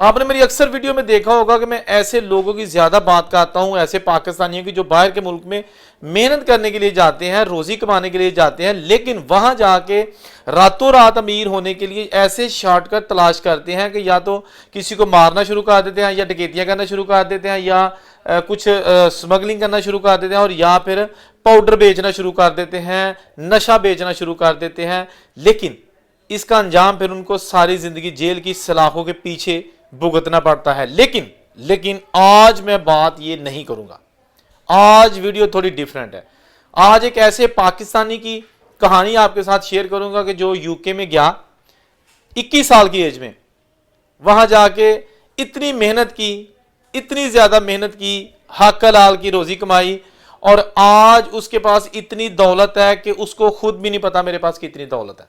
आपने मेरी अक्सर वीडियो में देखा होगा कि मैं ऐसे लोगों की ज़्यादा बात करता हूँ, ऐसे पाकिस्तानियों की जो बाहर के मुल्क में मेहनत करने के लिए जाते हैं, रोज़ी कमाने के लिए जाते हैं, लेकिन वहाँ जाके रातों रात अमीर होने के लिए ऐसे शॉर्टकट तलाश करते हैं कि या तो किसी को मारना शुरू कर देते हैं, या डकैतियाँ करना शुरू कर देते हैं, या कुछ स्मगलिंग करना शुरू कर देते हैं, और या फिर पाउडर बेचना शुरू कर देते हैं, नशा बेचना शुरू कर देते हैं। लेकिन इसका अंजाम फिर उनको सारी ज़िंदगी जेल की सलाखों के पीछे भुगतना पड़ता है। लेकिन आज मैं बात ये नहीं करूंगा। आज वीडियो थोड़ी डिफरेंट है। आज एक ऐसे पाकिस्तानी की कहानी आपके साथ शेयर करूंगा कि जो यूके में गया 21 साल की एज में, वहां जाके इतनी मेहनत की, इतनी ज्यादा मेहनत की, हक हलाल की रोजी कमाई, और आज उसके पास इतनी दौलत है कि उसको खुद भी नहीं पता मेरे पास कितनी दौलत है।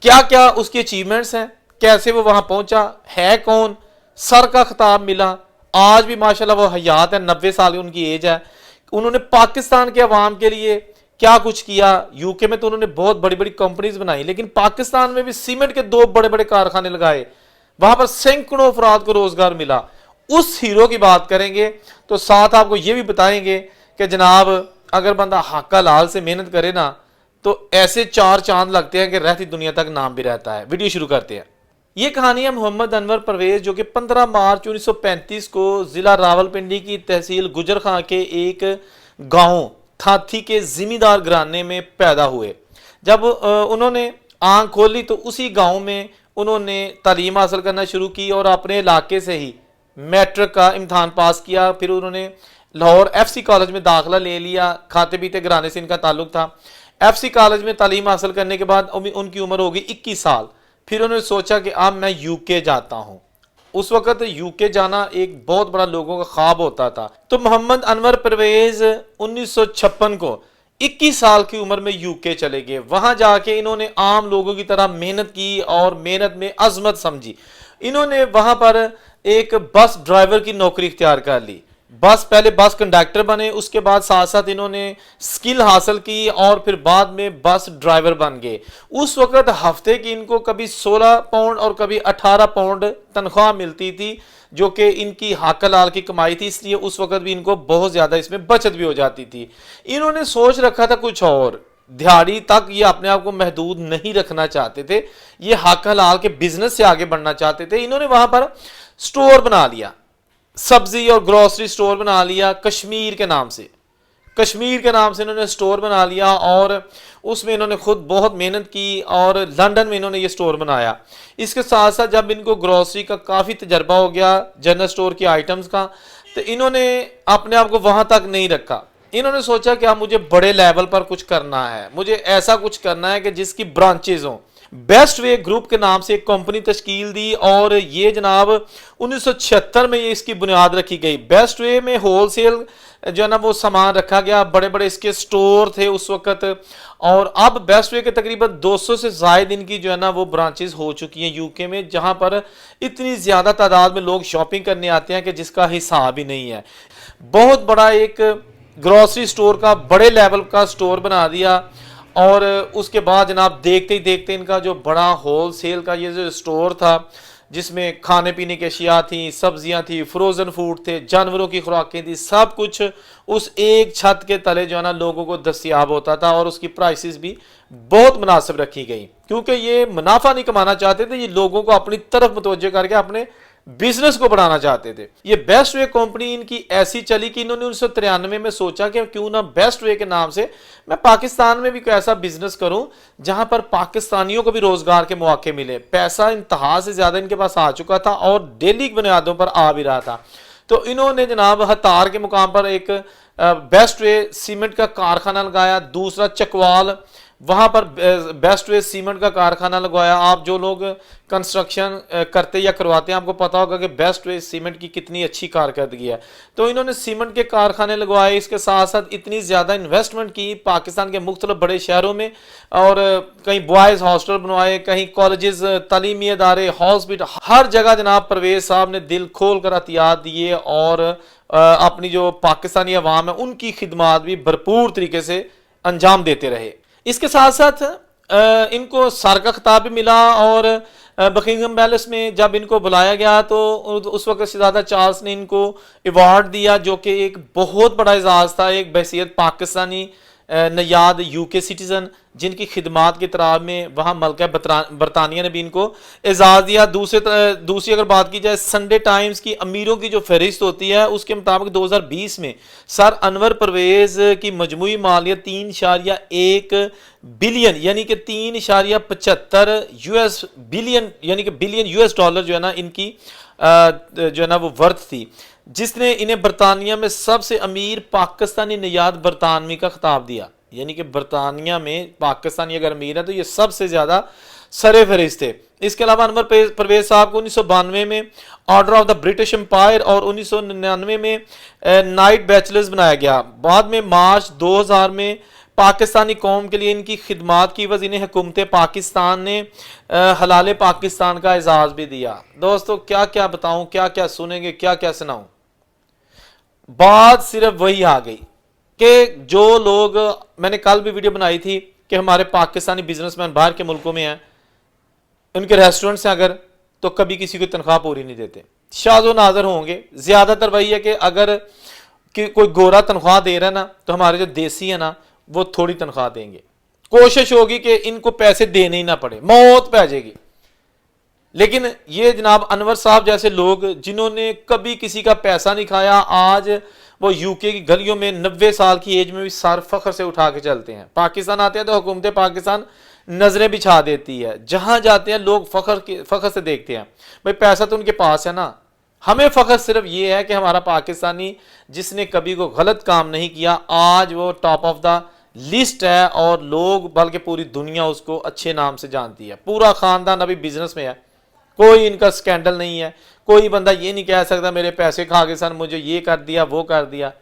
क्या क्या उसकी अचीवमेंट्स हैं, कैसे वो वहां पहुंचा, है कौन, सर का खिताब मिला, आज भी माशाल्लाह वो हयात है, 90 साल की उनकी एज है। उन्होंने पाकिस्तान के अवाम के लिए क्या कुछ किया। यूके में तो उन्होंने बहुत बड़ी बड़ी कंपनीज बनाई, लेकिन पाकिस्तान में भी सीमेंट के 2 बड़े बड़े कारखाने लगाए, वहां पर सैकड़ों अफराद को रोजगार मिला। उस हीरो की बात करेंगे, तो साथ आपको यह भी बताएंगे कि जनाब अगर बंदा हक हलाल से मेहनत करे ना, तो ऐसे 4 चांद लगते हैं कि रहती दुनिया तक नाम भी रहता है। वीडियो शुरू करते हैं। ये कहानी है मोहम्मद अनवर परवेज, जो कि 15 मार्च 1935 को जिला रावलपिंडी की तहसील गुजर खां के एक गांव थाथी के जिमीदार घराने में पैदा हुए। जब उन्होंने आंख खोली तो उसी गांव में उन्होंने तालीम हासिल करना शुरू की और अपने इलाके से ही मैट्रिक का इम्तहान पास किया। फिर उन्होंने लाहौर FC कॉलेज में दाखिला ले लिया। खाते पीते घराने से इनका ताल्लुक था। FC कॉलेज में तालीम हासिल करने के बाद उनकी उम्र होगी 21 साल। फिर उन्होंने सोचा कि अब मैं यूके जाता हूं। उस वक्त यूके जाना एक बहुत बड़ा लोगों का ख्वाब होता था। तो मोहम्मद अनवर परवेज 1956 को 21 साल की उम्र में यूके चले गए। वहां जाके इन्होंने आम लोगों की तरह मेहनत की और मेहनत में अजमत समझी। इन्होंने वहां पर एक बस ड्राइवर की नौकरी इख्तियार कर ली। पहले बस कंडक्टर बने, उसके बाद साथ साथ इन्होंने स्किल हासिल की और फिर बाद में बस ड्राइवर बन गए। उस वक्त हफ्ते की इनको कभी 16 पाउंड और कभी 18 पाउंड तनख्वाह मिलती थी, जो कि इनकी हक हलाल की कमाई थी, इसलिए उस वक्त भी इनको बहुत ज़्यादा इसमें बचत भी हो जाती थी। इन्होंने सोच रखा था कुछ और, दिहाड़ी तक ये अपने आप को महदूद नहीं रखना चाहते थे, ये हक हलाल के बिजनेस से आगे बढ़ना चाहते थे। इन्होंने वहां पर स्टोर बना लिया, सब्जी और ग्रोसरी स्टोर बना लिया। कश्मीर के नाम से इन्होंने स्टोर बना लिया और उसमें इन्होंने खुद बहुत मेहनत की और लंदन में इन्होंने ये स्टोर बनाया। इसके साथ साथ जब इनको ग्रोसरी का काफ़ी तजर्बा हो गया, जनरल स्टोर की आइटम्स का, तो इन्होंने अपने आप को वहाँ तक नहीं रखा। इन्होंने सोचा कि अब मुझे बड़े लेवल पर कुछ करना है, मुझे ऐसा कुछ करना है कि जिसकी ब्रांचेज हों। बेस्ट वे ग्रुप के नाम से एक कंपनी तश्कील दी और ये जनाब 1976 में ये इसकी बुनियाद रखी गई। बेस्ट वे में होलसेल जो है ना वो सामान रखा गया, बड़े बड़े इसके स्टोर थे उस वक्त, और अब बेस्ट वे के तकरीबन 200 से ज़ायद इनकी जो है ना वो ब्रांचेस हो चुकी हैं यूके में, जहां पर इतनी ज़्यादा तादाद में लोग शॉपिंग करने आते हैं कि जिसका हिसाब ही नहीं है। बहुत बड़ा एक ग्रोसरी स्टोर का बड़े लेवल का स्टोर बना दिया और उसके बाद जनाब देखते ही देखते इनका जो बड़ा होल सेल का ये जो स्टोर था, जिसमें खाने पीने की अशिया थी, सब्जियां थी, फ्रोज़न फूड थे, जानवरों की खुराकें थी, सब कुछ उस एक छत के तले जो है ना लोगों को दस्तयाब होता था और उसकी प्राइसेस भी बहुत मुनासिब रखी गई, क्योंकि ये मुनाफा नहीं कमाना चाहते थे, ये लोगों को अपनी तरफ मुतवज्जो करके अपने बिजनेस को बढ़ाना चाहते थे। ये बेस्ट वे कंपनी इनकी ऐसी चली कि इन्होंने 1993 में सोचा कि क्यों ना बेस्ट वे के नाम से मैं पाकिस्तान में भी कोई ऐसा बिजनेस करूं जहां पर पाकिस्तानियों को भी रोजगार के मौके मिले। पैसा इंतहा से ज्यादा इनके पास आ चुका था और डेली की बुनियादों पर आ भी रहा था। तो इन्होंने जनाब हतार के मुकाम पर एक बेस्ट वे सीमेंट का कारखाना लगाया, दूसरा चकवाल वहां पर बेस्ट वे सीमेंट का कारखाना लगवाया। आप जो लोग कंस्ट्रक्शन करते या करवाते हैं आपको पता होगा कि बेस्ट वे सीमेंट की कितनी अच्छी कारकर्दगी है। तो इन्होंने सीमेंट के कारखाने लगवाए, इसके साथ साथ इतनी ज़्यादा इन्वेस्टमेंट की पाकिस्तान के मुख्तलिफ बड़े शहरों में, और कहीं बॉयज़ हॉस्टल बनवाए, कहीं कॉलेजेस, तालीमी अदारे, हॉस्पिटल, हर जगह जनाब परवेज साहब ने दिल खोल कर अतियात दिए और अपनी जो पाकिस्तानी अवाम है उनकी खिदमात भी भरपूर तरीके से अंजाम देते रहे। इसके साथ साथ इनको सर का खिताब भी मिला और बकिंगम पैलेस में जब इनको बुलाया गया तो उस वक्त शहजादा चार्ल्स ने इनको अवार्ड दिया, जो कि एक बहुत बड़ा एजाज़ था, एक बहसीत पाकिस्तानी नयाद यूके सिटीज़न जिनकी खिदमात की तरह में वहाँ मलका बरतानिया ने भी इनको एजाज़ दिया। दूसरी अगर बात की जाए संडे टाइम्स की अमीरों की जो फहरिस्त होती है उसके मुताबिक 2020 में सर अनवर परवेज़ की मजमूई मालियत 3.1 बिलियन यानी कि 3.75 यूएस बिलियन यानी कि बिलियन यूएस डॉलर जो है ना इनकी जो है ना वो वर्थ थी, जिसने इन्हें बरतानिया में सबसे अमीर पाकिस्तानी नयाद बरतानवी का खिताब दिया। यानी कि बरतानिया में पाकिस्तानी अगर अमीर है तो ये सबसे ज़्यादा सरे फहरिस्त थे। इसके अलावा अनवर परवेज साहब को 1992 में Order of the British Empire और 1999 में नाइट बैचलर्स बनाया गया। बाद में मार्च 2000 में पाकिस्तानी कौम के लिए इनकी खिदमात की वजह इन्हें हुकूमत पाकिस्तान ने हलाल पाकिस्तान का एजाज़ भी दिया। दोस्तों क्या क्या बताऊं, क्या क्या सुनेंगे, क्या क्या सुनाऊं। बात सिर्फ वही आ गई कि जो लोग, मैंने कल भी वीडियो बनाई थी कि हमारे पाकिस्तानी बिजनेसमैन बाहर के मुल्कों में हैं, उनके रेस्टोरेंट्स हैं अगर, तो कभी किसी को तनख्वाह पूरी नहीं देते, शाज़ो नाज़र होंगे। ज़्यादातर वही है कि अगर कोई गोरा तनख्वाह दे रहा है ना तो हमारे जो देसी है ना वो थोड़ी तनख्वाह देंगे। कोशिश होगी कि इनको पैसे देने ही ना पड़े, मौत पै जाएगी। लेकिन ये जनाब अनवर साहब जैसे लोग जिन्होंने कभी किसी का पैसा नहीं खाया, आज वो यूके की गलियों में 90 साल की एज में भी सर फख्र से उठा के चलते हैं। पाकिस्तान आते हैं तो हुकूमत पाकिस्तान नजरें बिछा देती है, जहां जाते हैं लोग फख्र से देखते हैं। भाई पैसा तो उनके पास है ना, हमें फख्र सिर्फ ये है कि हमारा पाकिस्तानी जिसने कभी को गलत काम नहीं किया आज वो टॉप ऑफ द लिस्ट है और लोग बल्कि पूरी दुनिया उसको अच्छे नाम से जानती है। पूरा खानदान अभी बिजनेस में है, कोई इनका स्कैंडल नहीं है। कोई बंदा ये नहीं कह सकता मेरे पैसे खा के सर मुझे ये कर दिया वो कर दिया।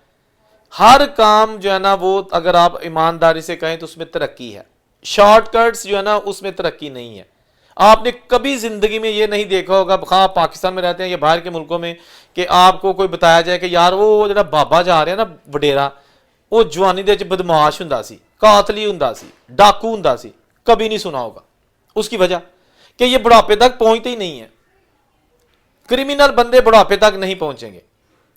हर काम जो है ना वो अगर आप ईमानदारी से कहें तो उसमें तरक्की है, शॉर्टकट्स जो है ना उसमें तरक्की नहीं है। आपने कभी जिंदगी में ये नहीं देखा होगा, खा पाकिस्तान में रहते हैं या बाहर के मुल्कों में, कि आपको कोई बताया जाए कि यार वो जो बाबा जा रहे हैं ना वडेरा, वो जवानी दे बदमाश हुंदा सी, कातली हुंदा सी, डाकू हुंदा सी, कभी नहीं सुना होगा। उसकी वजह कि ये बुढ़ापे तक पहुंचते ही नहीं है। क्रिमिनल बंदे बुढ़ापे तक नहीं पहुंचेंगे,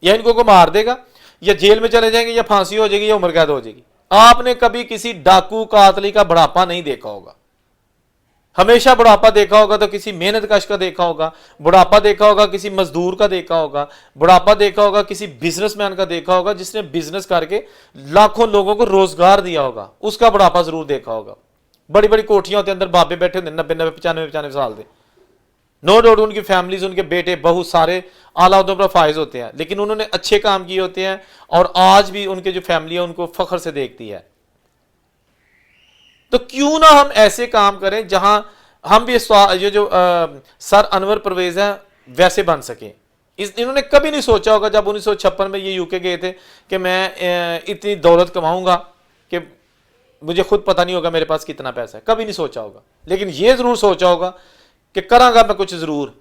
या इनको को मार देगा या जेल में चले जाएंगे या फांसी हो जाएगी या उम्र कैद हो जाएगी। आपने कभी किसी डाकू कातली का बुढ़ापा नहीं देखा होगा। हमेशा बुढ़ापा देखा होगा तो किसी मेहनत कश का देखा होगा, बुढ़ापा देखा होगा किसी मजदूर का देखा होगा, बुढ़ापा देखा होगा किसी बिजनेसमैन का देखा होगा जिसने बिजनेस करके लाखों लोगों को रोजगार दिया होगा, उसका बुढ़ापा जरूर देखा होगा। बड़ी बड़ी कोठियां होती हैं, अंदर बाबे बैठे होते 90 95 साल के, नो डाउट उनकी फैमिलीज, उनके बेटे बहुत सारे आला उहदों पर फायज होते हैं, लेकिन उन्होंने अच्छे काम किए होते हैं और आज भी उनके जो फैमिली है उनको फख्र से देखती है। तो क्यों ना हम ऐसे काम करें जहां हम भी ये जो सर अनवर परवेज है वैसे बन सके। इन्होंने कभी नहीं सोचा होगा जब 1956 में ये यूके गए थे कि मैं इतनी दौलत कमाऊंगा कि मुझे खुद पता नहीं होगा मेरे पास कितना पैसा है, कभी नहीं सोचा होगा। लेकिन ये जरूर सोचा होगा कि करांगा मैं कुछ जरूर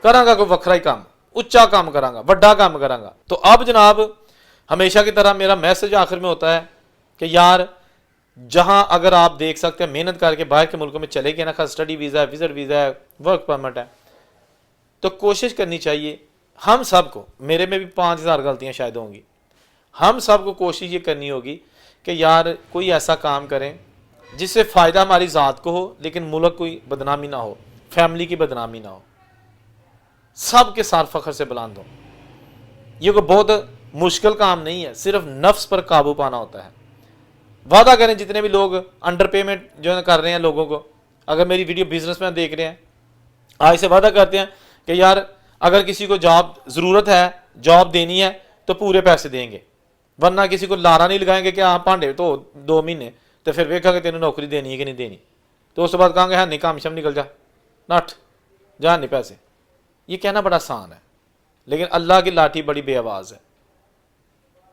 करांगा, कोई वखरा ही काम, उच्चा काम करांगा, वड्डा काम करांगा। तो अब जनाब हमेशा की तरह मेरा मैसेज आखिर में होता है कि यार जहां अगर आप देख सकते हैं मेहनत करके बाहर के मुल्कों में चले गए ना, स्टडी वीज़ा है, विजिट वीज़ा है, वर्क परमिट है, तो कोशिश करनी चाहिए हम सबको, मेरे में भी 5000 गलतियां शायद होंगी, हम सबको कोशिश ये करनी होगी कि यार कोई ऐसा काम करें जिससे फ़ायदा हमारी ज़ात को हो लेकिन मुल्क कोई बदनामी ना हो, फैमिली की बदनामी ना हो, सबके साथ फ़ख्र से बुलंद हो। ये कोई बहुत मुश्किल काम नहीं है, सिर्फ नफ्स पर काबू पाना होता है। वादा करें जितने भी लोग अंडर पेमेंट जो कर रहे हैं लोगों को, अगर मेरी वीडियो बिजनेसमैन देख रहे हैं, आज से वादा करते हैं कि यार अगर किसी को जॉब ज़रूरत है, जॉब देनी है तो पूरे पैसे देंगे, वरना किसी को लारा नहीं लगाएंगे कि हाँ भांडे तो 2 महीने तो फिर वेखा कि तेन नौकरी देनी है कि नहीं देनी, तो उस बाद कहेंगे हाँ नहीं काम शम निकल जा, नठ जा नहीं पैसे। ये कहना बड़ा आसान है लेकिन अल्लाह की लाठी बड़ी बेआवाज़ है,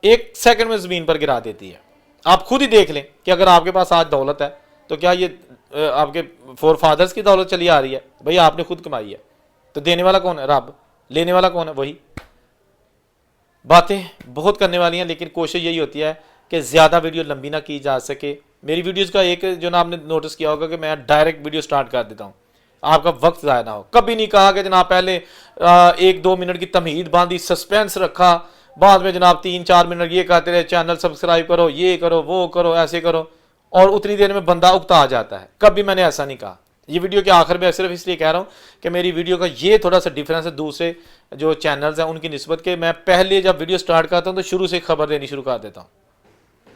1 सेकंड में ज़मीन पर गिरा देती है। आप खुद ही देख लें कि अगर आपके पास आज दौलत है तो क्या ये आपके फोर फादर्स की दौलत चली आ रही है? भाई आपने खुद कमाई है, तो देने वाला कौन है? रब। लेने वाला कौन है? वही। बातें बहुत करने वाली हैं लेकिन कोशिश यही होती है کہ ज़्यादा वीडियो लंबी ना की जा सके। मेरी वीडियोस का एक जो ना आपने नोटिस किया होगा कि मैं डायरेक्ट वीडियो स्टार्ट कर देता हूँ, आपका वक्त ज़ाया ना हो। कभी नहीं कहा कि जनाब पहले 1-2 मिनट की तमहीद बांधी, सस्पेंस रखा, बाद में जनाब 3-4 मिनट ये कहते रहे चैनल सब्सक्राइब करो, ये करो, वो करो, ऐसे करो, और उतनी देर में बंदा उकता आ जाता है। कभी मैंने ऐसा नहीं कहा। ये वीडियो के आखिर में सिर्फ इसलिए कह रहा हूँ कि मेरी वीडियो का ये थोड़ा सा डिफरेंस है दूसरे जो चैनल्स हैं उनकी निस्बत के, मैं पहले जब वीडियो स्टार्ट करता हूँ तो शुरू से खबर देनी शुरू कर देता हूँ।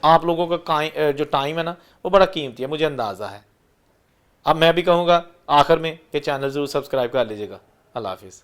आप लोगों का जो टाइम है ना वो बड़ा कीमती है, मुझे अंदाज़ा है। अब मैं भी कहूँगा आखिर में कि चैनल ज़रूर सब्सक्राइब कर लीजिएगा। अल्लाह हाफिज़।